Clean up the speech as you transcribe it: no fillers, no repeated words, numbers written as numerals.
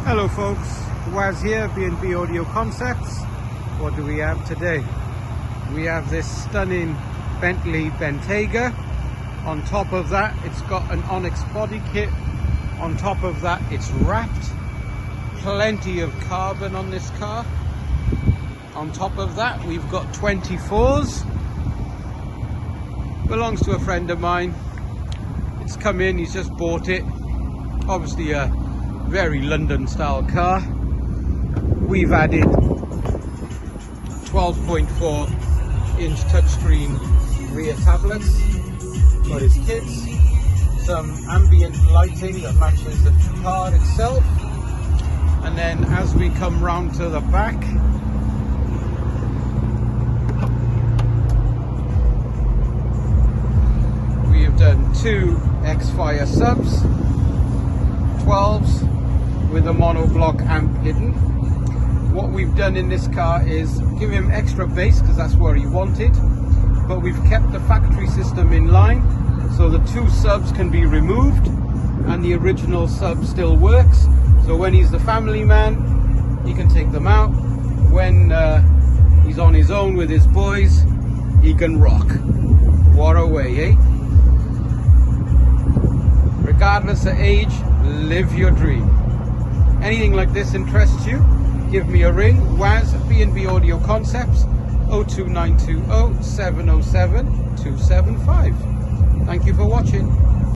Hello folks, Waz here, B&B Audioconcepts. What do we have today? We have this stunning Bentley Bentayga. On top of that, it's got an Onyx Bodykit. On top of that, it's wrapped. Plenty of carbon on this car. On top of that, we've got 24s. Belongs to a friend of mine. It's come in, he's just bought it. Obviously a very London style car. We've added 12.4 inch touchscreen rear tablets for his kids, some ambient lighting that matches the car itself, and then as we come round to the back, we have done two XFIRE subs, 12s with a monoblock amp hidden. What we've done in this car is give him extra bass because that's where he wanted, but we've kept the factory system in line so the two subs can be removed and the original sub still works. So when he's the family man, he can take them out. When he's on his own with his boys, he can rock. What a way, eh? Regardless of age, live your dream. Anything like this interests you, give me a ring. Waz, B&B Audioconcepts, 02920 707 275. Thank you for watching.